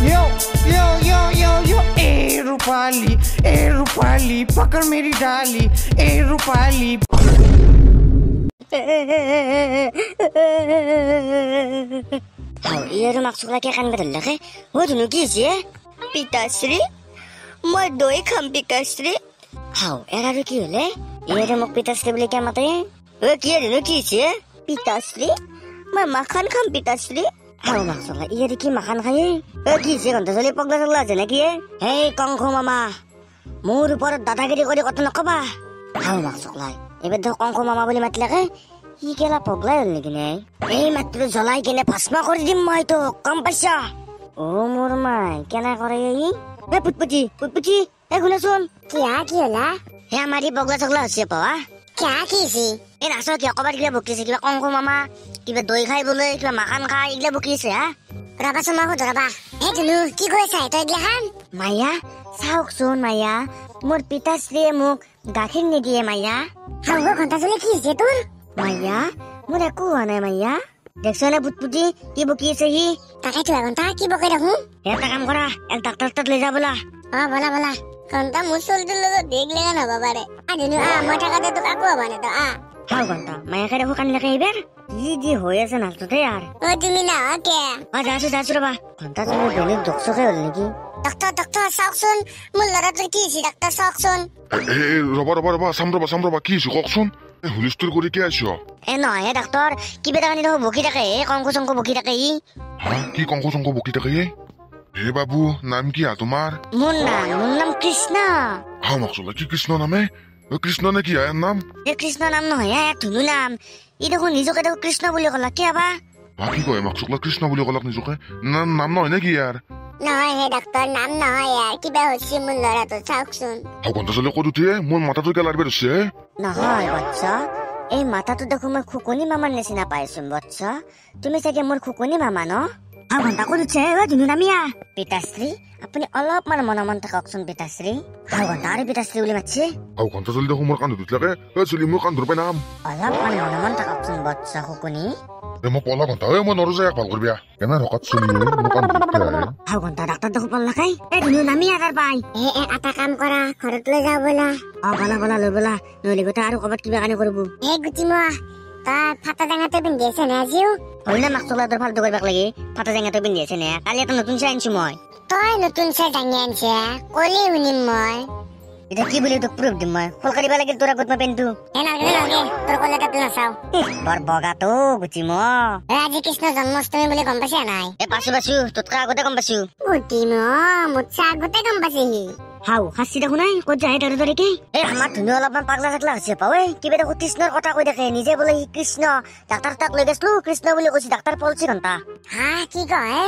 यो यो यो यो यो ए रूपाली पकड़ मेरी डाली ए रूपाली ये माक्सुला क्या कान बदल लगे वो दोनों कीजिए पिताश्री मैं दोई खम पिताश्री हाउ एरा रो की होले ये रे मुक पिताश्री बोले क्या मत है वो किए दोनों कीजिए पिताश्री मैं मक्खन खम पिताश्री हाउ माक्सुला ये रे की मक्खन खाए वो कीजिए कौन तो चले पगला चगला जने किए हे कंखो मामा मोर ऊपर दादागिरी करे कत नकबा हाउ माक्सुला ये बेदो कंखो मामा बोले मत लगे ই কেলা পগলাই হল নেকি নে এই মাত্র জ্বলাই কিনে ভস্ম করে দিম মই তো কম পাইছা ও মোর মাই কেনা করে এই এ পুটপুটি এ গুলা শুন কি হলা হে আমারি পগলা চগলা হচ্ছে পাওয়া কিছি এ নাচ কি কবার কিবা বকিছে কিবা কংকু মামা কিবা দই খাই বলে কিবা মাখান খাই এগুলা বকিছে হা রাবা শোনা হো রাবা এ তুনু কি কইছা তই এগুলা খান মাইয়া চাওক শুন মাইয়া মোর পিতাশ্রীয়ে মোক গাখীৰ নিদিয়ে মাইয়া হাও ঘন্টা চলে কি হৈছে তোৰ মাইয়া মোৰ একো হোৱা নাই মাইয়া দেখছো নে পুটপুটি কি বকি আছে সি তাকে তো ঘন্টা কি বকাই ৰাখো এটা কাম কৰা এক ডাক্তৰ তাত লৈ যা বলা বলা ঘন্টা মুসলটো লগত দেখলে না বাবারে আদিনু মই টাকাতে তো কাকো বানে তো হাও ঘন্টা মাইয়া কে দেখো কান লাগে এবাৰ কি হৈ আছে নাচতে यार ও তুমি না কে যাছো ৰবা ঘন্টা তুমি বেলেগ ডক্টৰকে হল নেকি ডক্টৰ চাওকচোন মোৰ লৰাটোৰ কি হৈছে ডাক্তৰ চাওকচোন ৰবা সামৰবা কি হৈছে কওকচোন হুলস্থুল কৰি কি আছো এ নহয় ডাক্তৰ কিবা টানি দেখো বকি থাকে কংকু চংকু বকি থাকে কি কংকু চংকু বকি থাকে হে বাবু নাম কি তোমাৰ মোৰ নাম কৃষ্ণ মাকসুলা কি কৃষ্ণ নামে কৃষ্ণ নে কি নাম কৃষ্ণ নাম নহয় ধুনু নাম ই দেখোন নিজকে দেখো কৃষ্ণ বুলি ক'লা কিয় বা কি কয় মাকসুলা কৃষ্ণ বুলি ক'লাক নিজকে নাম নহয় নে কি নহয় হে ডাক্তৰ নাম নহয় কিবা হৈছে মোৰ ল'ৰাটো চাওকচোন ঘণ্টা চলে ক'ত উঠে মোৰ মাথাটো কেলাৰ বেৰ হৈছে নহয় বচ্চা এই মাথাটো দেখো মই খুকনি মামাৰ নিচিনা পাইছো বচ্চা তুমি চাগে মোৰ খুকনি মামা ন ঘণ্টা ক'ত উঠছে ধুনু নামিয়া পিতাশ্ৰী আপুনি অলপমান মন থাককচোন পিতাশ্ৰী ঘণ্টা আৰু পিতাশ্ৰী বুলি মাতিছে ঘণ্টা চলি দেখো মোৰ কাণ ধুতলাকে চলি মোৰ কাণ ধৰ পাই নাম অলপমান মন থাককচোন বচ্চা খুকনি মই পলা ঘণ্টা মই নৰো যায় ভাল কৰিবা কেনে ৰকাত চলি মোৰ কাণ ধুতলাকে ঘণ্টা ডাক্তৰ দেখো পল লাগাই ধুনু নামিয়া তাৰ পাই এটা কাম কৰা ঘৰত লৈ যাও বলা বলা লৈ বলা নহলে গোটা আৰু ক'ৰবাত কিবা কানি কৰিব গুটিমা তাৰ ফাটা টেঙাটো পিন্ধি আছে নে আজিও হলে মাকচলা তোৰ ফালটো কৰিব লাগে ফাটা টেঙাটো পিন্ধি আছে নে কালি এটা নতুন চাই আনিছো মই তই নতুন চাই দাঙি আনিছে কলি শুনিম মই এটা কি বুলি তোক প্ৰুফ দিম মই ফল কৰিব লাগিল তোৰ আগত মই পেনটো নালাগে তোৰ কলেটাটো নাচাও বৰ বগাটো গুটিম আজি কৃষ্ণ জন্মাষ্টমী বুলি গম পাইছা নাই পাইছো তোতকৈ আগতে গম পাইছো গুটিম মোতছে আগতে গম পাইছে সি হাও হাসি দেখো নাই ক'ত যায় তাৰ দৰেকে আমাৰ ধুনু অলপমান পাগলা চাগলা হৈছে পাৱে কিবা দেখো কৃষ্ণৰ কথা কৈ দেখে নিজে বোলে সি কৃষ্ণ ডাক্তৰ তাক লৈ গৈছিলো কৃষ্ণ বুলি কৈছে ডাক্তৰ পলছি ঘণ্টা কি কয়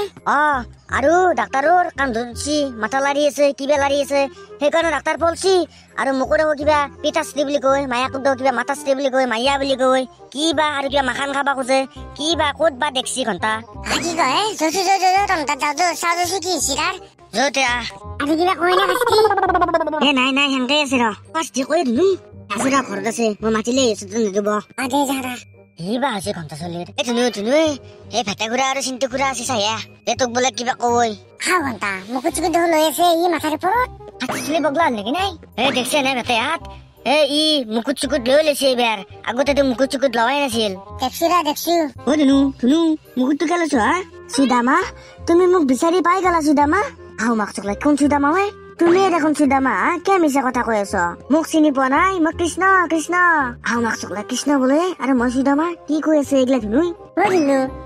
আৰু ডাক্তৰৰ কাণ ধৰিছি মাথা লাৰি আছে কিবা লাৰি আছে সেইকাৰণে ডাক্তৰ পলছি আৰু মোকো দেখো কিবা পিতাশ্ৰী বুলি কয় মায়াকো দেখো কিবা মাতাশ্ৰী বুলি কয় মাইয়া বুলি কয় কিবা আৰু কিবা মাখান খাবা খোজে কিবা ক'ত বা দেখছি ঘণ্টা কি কয় যতে আজি কিবা কৈ না নাই হেংকে আছে ৰ পাঁচটি কৈ দিলো আছে ৰ ঘৰত আছে মই মাতিলে নিদিব বা আছে ঘণ্টা চলিৰ ধুনু এই ভেটা ঘুৰা আৰু চিন্তু ঘুৰা আছে চায়া তোক বোলে কিবা কয় ঘণ্টা মুকুট চুকুট দেখো লৈ আছে ই মাথাৰ ওপৰত হাতী চুলি বগলা হ'ল নেকি নাই দেখছে নাই ভেটে হাত ই মুকুট চুকুট লৈ লৈছে এইবাৰ আগতেতো মুকুট চুকুট লোৱাই নাছিল দেখছো ধুনু মুকুটটো কে লৈছো সুদামা তুমি মোক বিচাৰি পাই গলা সুদামা মাকচুকলা কোন সুদামা তুমি দেখোন সুদামা কে মিছা কথা কৈ আছ মোক চিনি পোৱা নাই মই কৃষ্ণ মাকচুকলা কৃষ্ণ বোলে আৰু মই সুদামা কি কৈ আছে এইগিলা ধুনু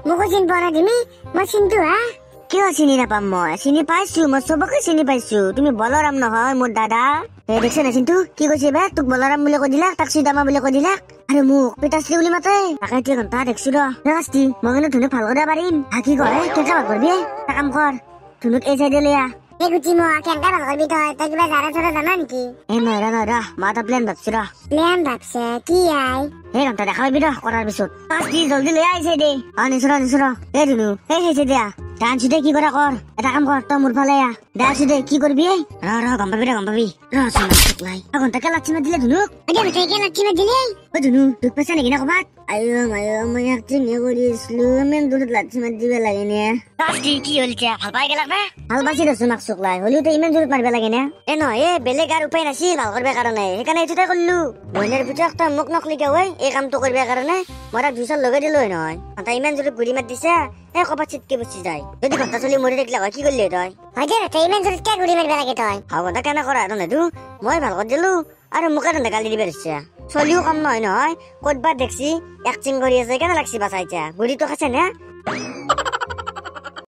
মোকো চিনি পোৱা নাই তুমি মই চিন্তু কিয় চিনি নাপাম মই চিনি পাইছো মই চবকে চিনি পাইছো তুমি বলৰাম নহয় মোৰ দাদা দেখছে না চিন্তু কি কৈছে বে তোক বলৰাম বুলি কৈ দিলাক তাক সুদামা বুলি কৈ দিলাক আৰু মোক পিতাশ্ৰী বুলি মাতে তাকে এতিয়া ঘণ্টা দেখছো ৰাস্তি মই কিন্তু ধুনুক ভাল কৰিব পাৰিম কি কৰে কেনেকা ভাল কৰিবি এটা কাম কৰ ধুনুক এই চাইডে লৈ নহয় মা এটা প্লেন ভাবছে কি সেই ঘণ্টা দেখা পাবি ৰ কৰাৰ পিছত কি জলদি লৈ আহিছে দে নিচৰ এই ধুনু এই হৈছে দিয়া ডান্স দে কি কৰা কৰ এটা কাম কৰ তই মোৰ ফালে আহ ডান্স দে কি কৰিবি ৰ গম পাবি ঘণ্টাকে লাঠি মাৰ দিলে ধুনুক ঐ ধুনু দুখ পাইছা নেকি না ক'বাত মই এক্টিং কৰি আছিলো ইমান দূৰত লাঠি মাৰ দিব লাগে নে কি হ'ল এতিয়া ভাল পাই গেলাক না ভাল পাইছি দেচোন মাক চকলাই হ'লেও ইমান দূৰত মাৰিব লাগে নে নহয় বেলেগ আৰু উপায় নাছিল ভাল কৰিব কাৰণে সেইকাৰণে এইটোতে কৰিলো মইনাৰ পুতেক তই মোক নকলিকে ঐ এই কামটো কৰিব কাৰণে মই তাক দুইচাৰ লগাই দিলো নহয় তাই ইমান জোৰত গুৰি মাত দিছে এই ক'বাত চিটকে বচি যায় যদি ঘণ্টা চলি মৰি থাকিলে হয় কি কৰিলি তই ইমান জোৰত কিয় গুৰি মাৰিব লাগে তই ঘণ্টা কেনে কৰা সেইটো মই ভাল কৰি দিলো আৰু মোকে তেন্তে গালি দিব দিছে চলিও কাম নহয় ক'তবা দেখছি এক্টিং কৰি আছে কেনে লাগছি বাচাইছা গুৰিটো খাইছে নে